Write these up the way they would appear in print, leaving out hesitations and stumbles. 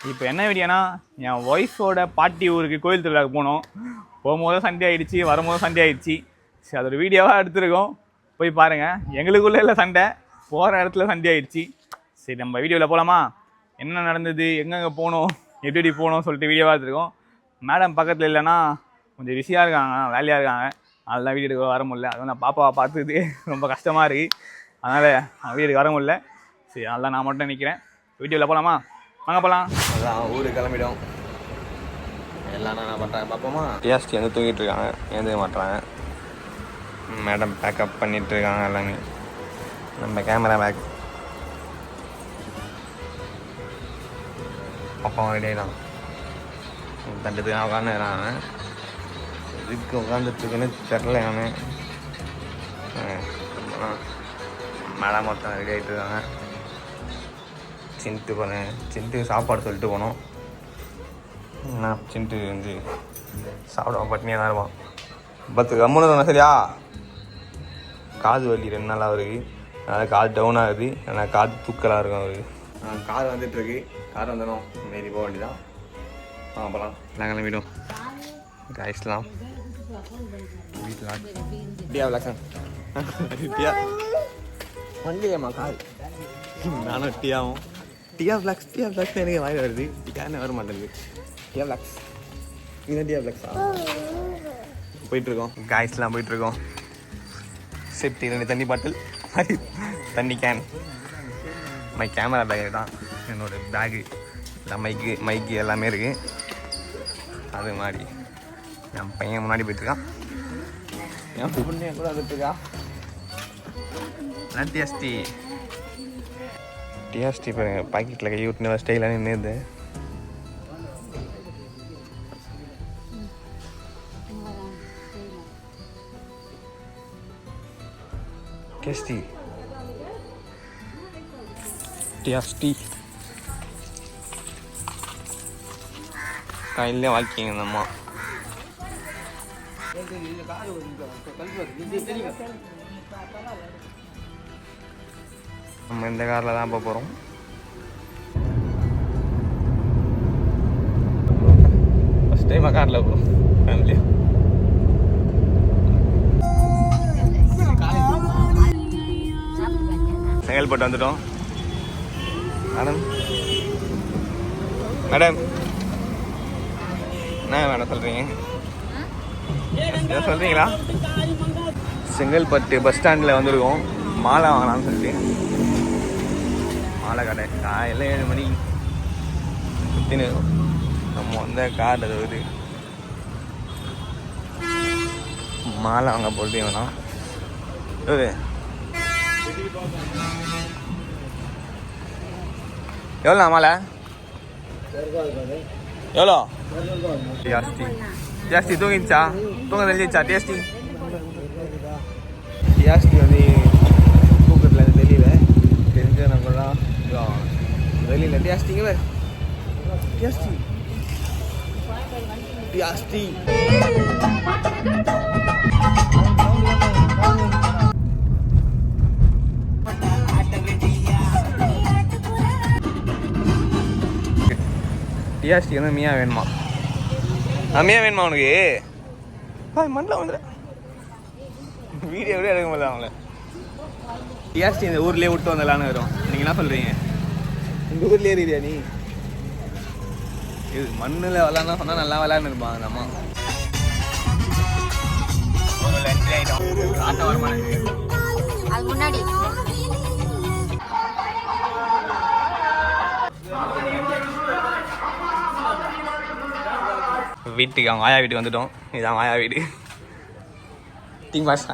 இப்போ என்ன வீடியோனா, என் ஒய்ஃபோட பாட்டி ஊருக்கு கோயில் திருவிழாவுக்கு போனோம். போகும்போது சண்டே ஆகிடுச்சி, வரும்போது சண்டே ஆகிடுச்சி. சரி, அது ஒரு வீடியோவாக எடுத்துருக்கோம், போய் பாருங்கள். எங்களுக்குள்ளே இல்லை சண்டை, போகிற இடத்துல சண்டே ஆகிடுச்சி. சரி, நம்ம வீடியோவில் போகலாமா? என்ன நடந்தது, எங்கெங்கே போகணும், எப்படி போகணும் சொல்லிட்டு வீடியோவாக எடுத்துருக்கோம். மேடம் பக்கத்தில் இல்லைன்னா கொஞ்சம் பிஸியாக இருக்காங்க, வேலையாக இருக்காங்க, அதெல்லாம் வீடியோ எடுக்க வர முடியல. அதுவும் நான் பாப்பாவை பார்த்துது ரொம்ப கஷ்டமாக இருக்குது, அதனால் வீடியோ எடுக்க வர முடியல. சரி, அதெல்லாம் நான் மட்டும் நிற்கிறேன். வீடியோவில் போகலாமா? வாங்க போகலாம். அதான் ஊருக்கு கிளம்பிடும். எல்லாம் நான் பண்ணுறாங்க பார்ப்போமா? டிஎஸ்டி வந்து தூங்கிட்டு இருக்காங்க, எழுந்திர மாட்டுறாங்க. மேடம் பேக்கப் பண்ணிட்டு இருக்காங்க எல்லாமே. நம்ம கேமரா பேக் அப்பா ரெடியாகிடும். தண்டுக்கு நான் உட்காந்துக்கிறாங்க. இதுக்கு உட்காந்துட்டுருக்குன்னு தெரில. அவன் மேடம் மொத்தம் ரெடி ஆகிட்டு இருக்காங்க. சின்ட்டு போனேன், சின்ட்டு சாப்பாடு சொல்லிட்டு போனோம். நான் சின்ட்டு வந்து சாப்பிடுவான், பட்னியாக தான் இருப்பான். 10 கம்முன்னு தானே சரியா? காது வலி 2 நாளாக அவருக்கு, அதனால் காது டவுன் ஆகுது, ஆனால் காது தூக்கலாக இருக்கும் அவருக்கு. கார் வந்துட்டுருக்கு, கார் வந்துடும், மீறி போக வேண்டியதான். போகலாம், எல்லாம் கிளம்பிடும். காய்ஸ்லாம் வீட்டில் டியா விளக்கம் டியா வண்டியம்மா கார். நானும் டியாவும் டியா பிளாக்ஸ் எனக்கு வாய் வருது, டியான்னு வர மாட்டேங்குது. டியா பிளாக்ஸ், இதுதான் டியா பிளாக்ஸா? போயிட்டுருக்கோம், காய்ஸ்லாம் போயிட்டுருக்கோம். சேஃப்டி 2 தண்ணி பாட்டில், தண்ணி கேன், மை கேமரா பேக் தான் என்னோடய பேகு. எல்லாம் மைக்கு எல்லாமே இருக்குது. அது மாதிரி என் பையன் முன்னாடி போயிட்டுருக்கான், என் பொண்ணு கூட வந்துட்டுருக்கா. டிஎஸ்டி பாருங்க, பாக்கெட்டில் கை விட்டு நல்லா ஸ்டைலாக நின்றுது. டிஎஸ்டி காலையிலே வாக்கிங்க இந்த அம்மா. நம்ம இந்த காரில் தான் போக போகிறோம். ஃபஸ்ட் டைமாக காரில் போகிறோம் ஃபேமிலியாக. செங்கல்பட்டு வந்துட்டோம். மேடம் என்ன மேடம் சொல்கிறீங்க? சொல்கிறீங்களா? செங்கல்பட்டு பஸ் ஸ்டாண்டில் வந்துருக்கோம், மாலை வாங்கலாம்னு சொல்லிட்டு. மாலை கடை காலையில் 7 மணி சுற்றினு நம்ம வந்த கார் அது வருது. மாலை வாங்க போட்டு வேணாம். எவ்வளோ மாலை? எவ்வளோ? ஜாஸ்தி தூங்கிச்சா? தூங்க தெரிஞ்சிச்சா? டிஎஸ்டி வந்து தூக்கத்தில் தெரியல, தெரிஞ்ச நம்மளாம் வெளியில். டிஎஸ்டிங்க வேறு டிஎஸ்டி டிஎஸ்டி வந்து மியா வேணுமா? மியா வேணுமா உனக்கு? மண்ணில் வந்துடு, வீடியோ கூட எடுக்க முடியல அவங்கள. டிஎஸ்டி இந்த ஊர்லேயே விட்டு வந்தலான்னு வரும். நீங்கள் என்ன சொல்கிறீங்க? இந்த ஊர்லேயே ஏறியா நீ? இது மண்ணில் விளாட்னா சொன்னால் நல்லா விளாட்னு இருப்பாங்க அந்த அம்மா. முன்னாடி வீட்டுக்கு, அவங்க ஆயா வீட்டுக்கு வந்துட்டோம். இதுதான் ஆயா வீடு. திங் பாஸ்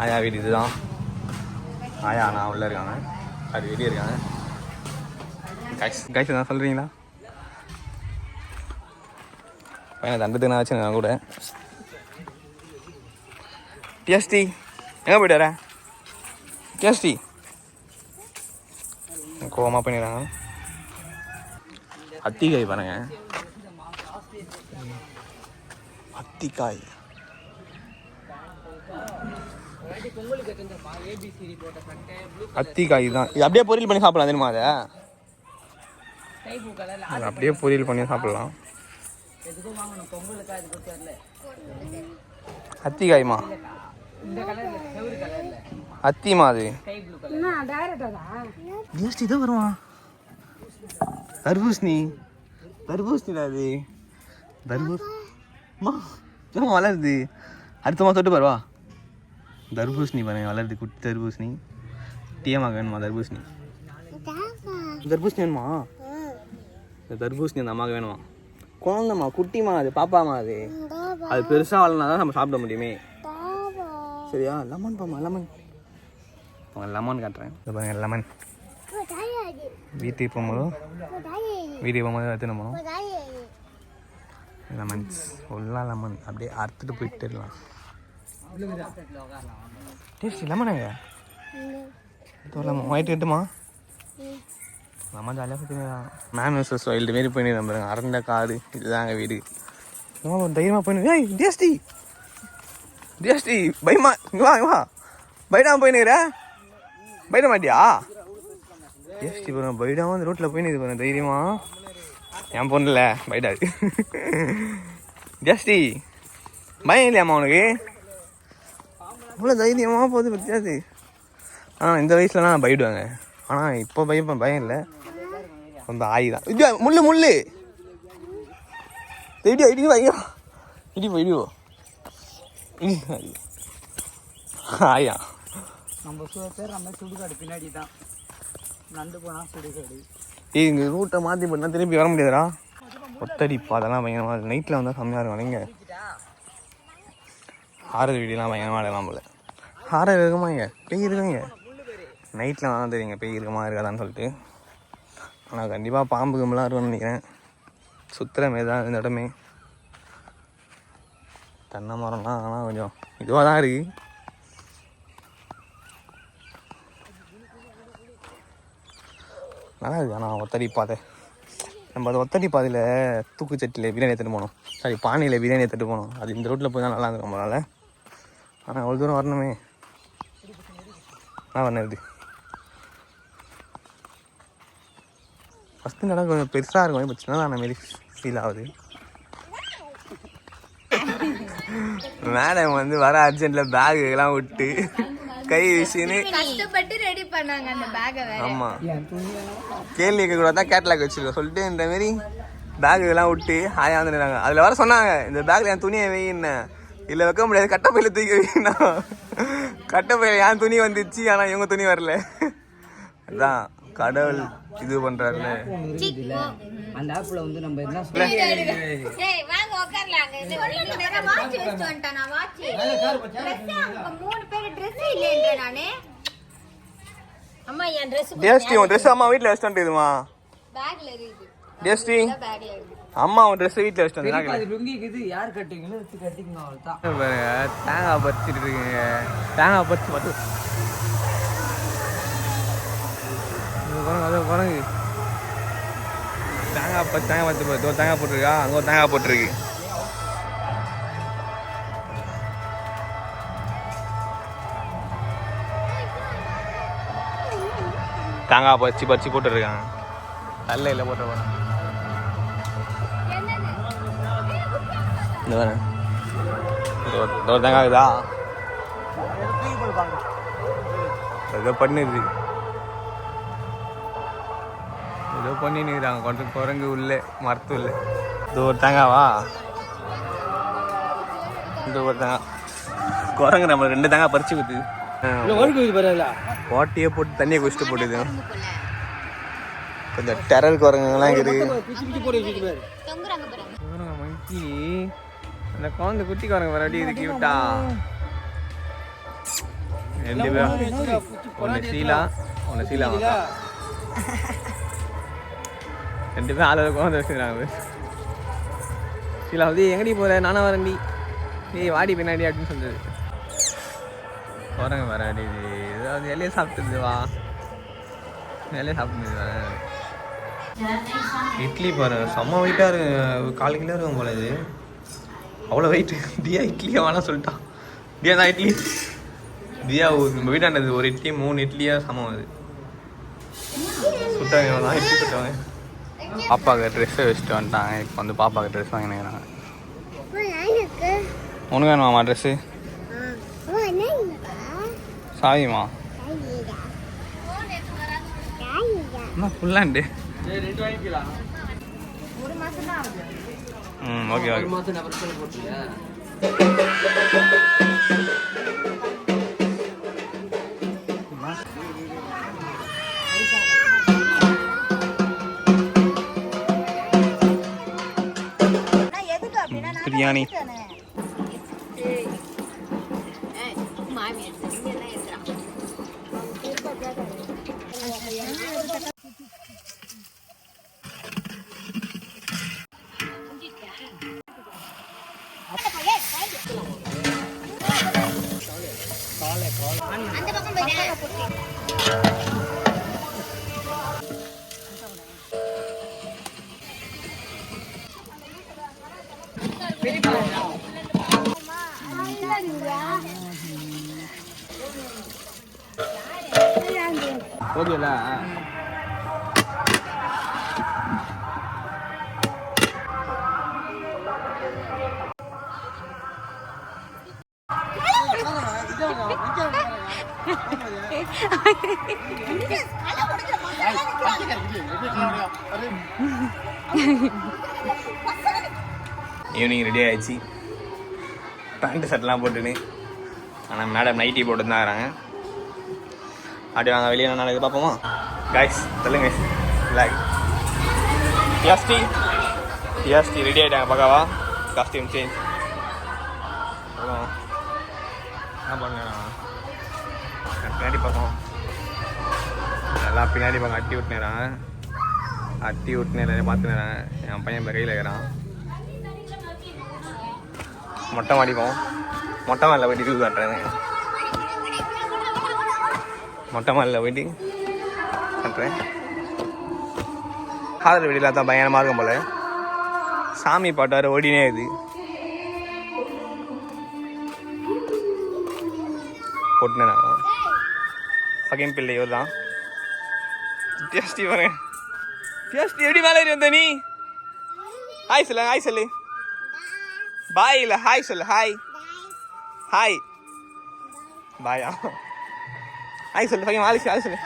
ஆயா வீடு இதுதான். ஆயா நான் உள்ளே இருக்காங்க, அது வெளியே இருக்காங்க. கைஸ் தான் சொல்கிறீங்களா? பையனை தண்டத்துக்கு நான் வச்சுருக்கேன் கூட. டிஎஸ்டி எங்கே போய்ட்டு வர? டிஎஸ்டி கோவமாக பண்ணிடுறாங்க. அத்திக்காய் பாருங்க, அத்திக்காய். அத்திக்காய் தான் இது, அப்படியே பொரியல் பண்ணி சாப்பிடலாம் தெரியுமா? அதை அது அப்படியே பொரியல் பண்ணி சாப்பிடலாம். அத்தி காய்மா அத்திமா அது ஜிஎஸ்டி தான் வருவான். தர்பூசணி தர்பூசணிடா அது. தர்பூசமா வளருது. அடுத்த மாதம் தொட்டு பரவா. தர்பூசணி பாருங்க வளருது. குட்டி தர்பூசணி. டீயமாக வேணுமா தர்பூசணி? தர்பூசணி வேணுமா? இந்த தர்பூசணி அந்த அம்மாவுக்கு வேணுமா? குழந்தைம்மா குட்டிமா அது பாப்பாமா அது. அது பெருசாக வளர்னா தான் நம்ம சாப்பிட முடியுமே. சரியா? Lemon Bama lemon. லெமன் காட்டுறேன். இது பாருங்க லெமன். வீட்டுக்கு போகும்போது எடுத்துன்னு போகணும். லெமன்ஸ் ஃபுல்லாக லெமன் அப்படியே அறுத்துட்டு போயிட்டுலாம். டேஸ்டி லெமனுங்க. லெமன் ஒயிட் எடுத்துமா? நம்ம ஜாலியாக போய் மேன் வர்சஸ் வைல்டு மாரி போயின்னு நம்புறேங்க. அறந்த காடு இதுதாங்க வீடு. தைரியமாக போயின்னு. ஏய் ஜிஎஸ்டி ஜிஎஸ்டி பயமா இங்கே வா பைடாம போயினுக்கிற. பைட மாட்டியா? ஜிஎஸ்டி போகிறேன் பைடாம வந்து ரோட்டில் போயின்னு போகிறேன் தைரியமா. என் பொண்ணுல பைடாது. ஜிஎஸ்டி பயம் இல்லையாம்மா உனக்கு? அவ்வளோ தைரியமாக போகுது பற்றியாது. இந்த வயசுலலாம் பயிடுவாங்க. ஆனால் இப்போ பயம் இல்லை. ரொம்ப ஆயுதான். இது முள்ளு இடியோ ஐயோ இடியோ ஆயா. நம்ம பேர் நம்ம சுடுகாடு பின்னாடி தான் நண்டு போனால் சுடுகாடு. இங்கே ரூட்டை மாற்றி போட்டால் திருப்பி வர முடியாதுடா. ஒத்தடிப்பா அதெல்லாம் பயங்கரமாக. நைட்டில் வந்தால் செம்மையாக இருக்கும். நீங்கள் ஹாரர் வீடியோலாம் பயங்கரமாக எடுக்கலாம் போல. ஹாரர் இருக்குமா இங்கே? பேய் இருக்காங்க. நைட்டில் வந்தால் தெரியுங்க பேய் இருக்குமா இருக்காதான்னு சொல்லிட்டு. ஆனால் கண்டிப்பாக பாம்பு கம்பெல்லாம் இருக்கும்னு நினைக்கிறேன். சுற்றுற மாரி தான் இந்த இடமே. தென்னை மரம்லாம் ஆனால் கொஞ்சம் இதுவாக தான் இருக்குது. நல்லா இருக்குது. ஆனால் ஒத்தடி பாதை. நம்ம அது ஒத்தடி பாதையில் தூக்குச்சட்டியில் பிரியாணி எடுத்துகிட்டு போனோம். சாரி பானையில் பிரியாணி எடுத்துகிட்டு போனோம். அது இந்த ரோட்டில் போய் தான் நல்லா இருக்கும் நம்மளால். ஆனால் அவ்வளோ தூரம் வரணுமே. என்ன பண்ணது? ஃபஸ்ட்டு நடம் கொஞ்சம் பெருசாக இருக்கும். இப்போ சின்னதாக அந்த மாரி ஃபீல் ஆகுது. மேடம் வந்து வர அர்ஜென்ட்ல பேகுலாம் விட்டு கை வீசின்னு கஷ்டப்பட்டு ரெடி பண்ணாங்க அந்த பேக்கை. ஆமா கேள்வி கேட்க கூட தான் கேட்லாக் வச்சிருக்கோம் சொல்லிட்டு இந்த மாதிரி பேகுலாம் விட்டு ஹாயா வந்துடுறாங்க. அதில் வர சொன்னாங்க இந்த பேக்கில் என் துணியை வையின்னு. இல்லை வைக்க முடியாது கட்டப்பையில் தூக்கி வைக்கணும். கட்டப்பையில் என் துணி வந்துச்சு ஆனால் இவங்க துணி வரல. அதான் கடவுள் இது பண்றாருல. அந்த ஆப்ல வந்து நம்ம என்ன ஏய் வாங்க உட்காரலாங்க. இந்த நேரா வாட்ச் வெச்சு வந்துட்டேன் நான். வாட்ச் Dress மூணு பேர் Dress இல்லன்ற நானே. அம்மா என் Dress டேஸ்டி உன் Dress அம்மா வீட்ல வச்சிட்டு வந்துதுமா. பேக்ல இருக்கு. டேஸ்டி பேக்ல இருக்கு. அம்மா உன் Dress வீட்ல வச்சிட்டு வந்தாங்க. அது லுங்கிக்குது யார் கட்டிங்களோ எடுத்து கட்டிங்க அவ்வளவுதான். பாருங்க தேங்காய் பறிச்சிட்டு இருக்கீங்க. தேங்காய் பறிச்சு மட்டும் பாருங்க. தேங்காய் பறித்து ஒரு தேங்காய் போட்டிருக்கா. அங்கே ஒரு தேங்காய் போட்டிருக்கு. தேங்காய் பறிச்சு போட்டுருக்காங்க. தல்லையில் போட்டு போகிறேன். இந்த வேறு ஒரு தேங்காய் இருக்குதா? ஏதோ பண்ணிடுது. ஏதோ பண்ணிக்கிறாங்க. கொஞ்சம் குரங்கு உள்ளே மரத்து உள்ளே. இது ஒரு தேங்காவா? இந்த ஒரு தேங்காய் குரங்கு நம்ம 2 தேங்காய் பறிச்சு கொடுத்து போட்டியே போட்டு தண்ணியை குடிச்சிட்டு போட்டுது. கொஞ்சம் டெரர் குரங்குலாம் இருக்கு. மங்கி அந்த குழந்தை குட்டி குரங்கு வர அப்படி இருக்கு விட்டா. 2 பேர். ஒன்று சீலா வந்தா. 2 பேரும் ஆளு குழந்தை வச்சுக்கிறாங்க. சீலா வந்து எங்கடி போகிற? நானும் வரேன்டி. ஏய் வாடி பின்னாடி அப்படின்னு சொல்லுது. குரங்கு வர அடி ஏதாவது இலையே சாப்பிட்டுது. வா இலையே சாப்பிட்டுது. இட்லி பாரு செம்ம வெயிட்டாக இருக்கு. 4 கிலோ இருக்கும் போல. இது அவ்வளோ வெயிட்டு. தியா இட்லியாக வேணாம் சொல்லிட்டான். தியா தான் இட்லி. தியா நம்ம வீட்டாண்டது ஒரு இட்லி 3 இட்லியாக சமம். அது சுட்டாங்க தான் இட்லி சுட்டாங்க. பாப்பாவுக்கு ட்ரெஸ்ஸை வச்சுட்டு வந்துட்டாங்க. இப்போ வந்து பாப்பாவுக்கு ட்ரெஸ் வாங்கினுக்கிறாங்க. உனக்கு வேணுமாம்மா ட்ரெஸ்ஸு? சாவிமா என்ன ஃபுல்லாண்டு? Okay okay. பிரியாணி ஓகேல. ஈவினிங் ரெடி ஆயிடுச்சு. பேண்ட் ஷர்ட்லாம் போட்டுன்னு. ஆனால் மேடம் நைட்டி போட்டு தான் இருக்கிறாங்க. அப்படி வாங்க வெளியே நான் இது பார்ப்போமா கைஸ்? சொல்லுங்க லைக் பிஎஸ்டி ரெடி ஆகிட்டாங்க பக்காவா. காஸ்டியூம் சேஞ்ச் என்ன பண்ணுங்க பின்னாடி பக்கம் எல்லாம் பின்னாடி பக்கம் அட்டி விட்டுனேறாங்க. அட்டி விட்டுனேன் பார்த்துனேறாங்க. என் பையன் இப்போ கையில் இருக்கிறான். மொட்டை மாடிப்போம். மொட்டை மாடியில் போய்ட்டு இது காட்டுறேன். மொட்டை மாடியில் போய்ட்டு காட்டுறேன். காதல் வெளியில் தான் பயங்கரமாக இருக்கும் போல. சாமி பாட்டார் ஓடினே இது போட்டுனேன். ஃபகிம் பிள்ளை இவர் தான். டேஸ்டி வரேன். டேஸ்டி எப்படி மேலே வந்த நீ? ஹாய் சொல்லு, ஹாய் சொல்லு. பாய் இல்லை ஹாய் சொல்லு. ஹாய் ஹாய் பாயா. ஹாய் சொல்லு ஃபகிம். ஹாய் ஹாய் சொல்லு.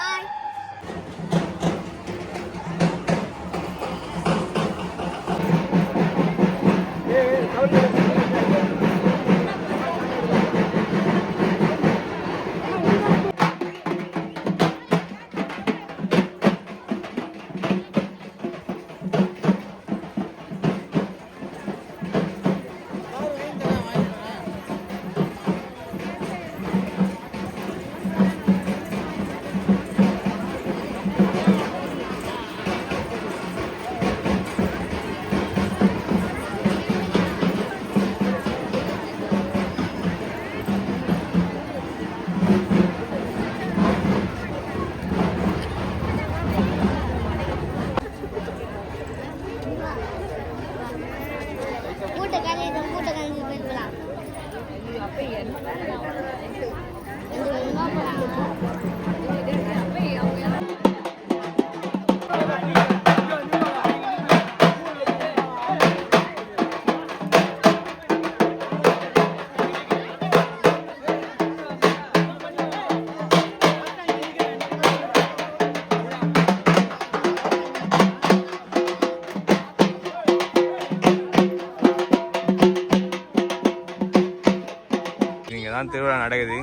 தான் திருவிழா நடக்குது.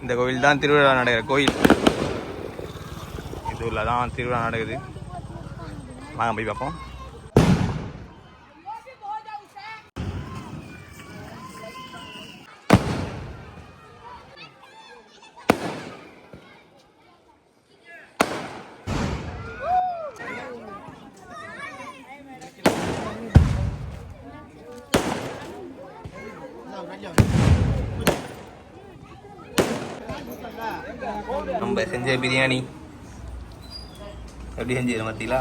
இந்த கோவில் தான் திருவிழா நடக்கிற கோயில். இந்த ஊரில் தான் திருவிழா நடக்குது. வாங்க போய் பார்ப்போம். நம்ம செஞ்ச பிரியாணி எப்படி செஞ்சு மத்தியிலா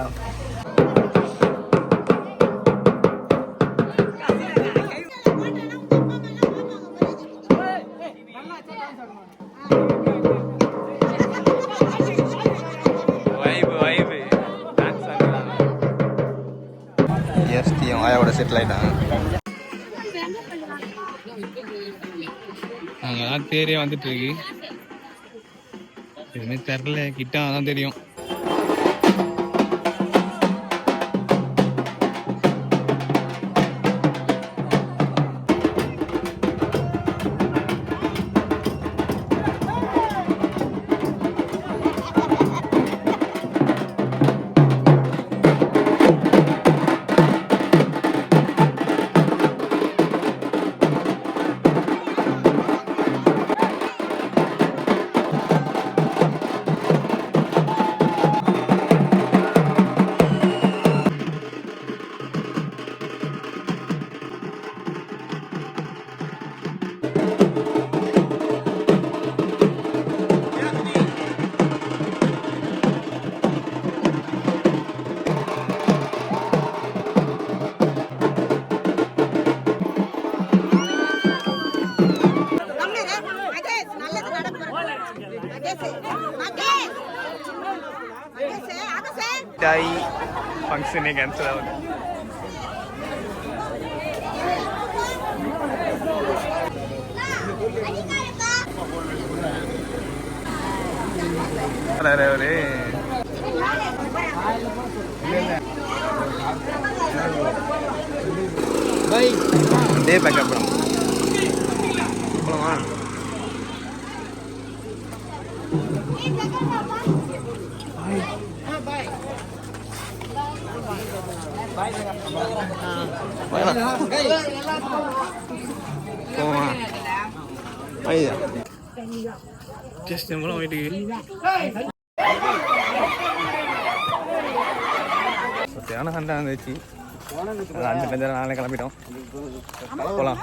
வைபு டான்ஸ் ஆடுறாங்க. எஸ்டியும் ஆயாவோட செட்டில் ஆகிட்டாங்க. அங்கெல்லாம் தேரே வந்துட்டு இருக்கு. எதுவுமே தெரில, கிட்ட தான் தெரியும். டாய் ஃபங்க்ஷனே கேன்சல் ஆகுது. ஒரு டே பேக்கப் பண்ணலாம். போலாமா? ஜஸ்ட் நம்மளும் வீட்டுக்கு சரியான சண்டை வந்துச்சு. 5 பேர் நாளை கிளம்பிட்டோம். போகலாம்.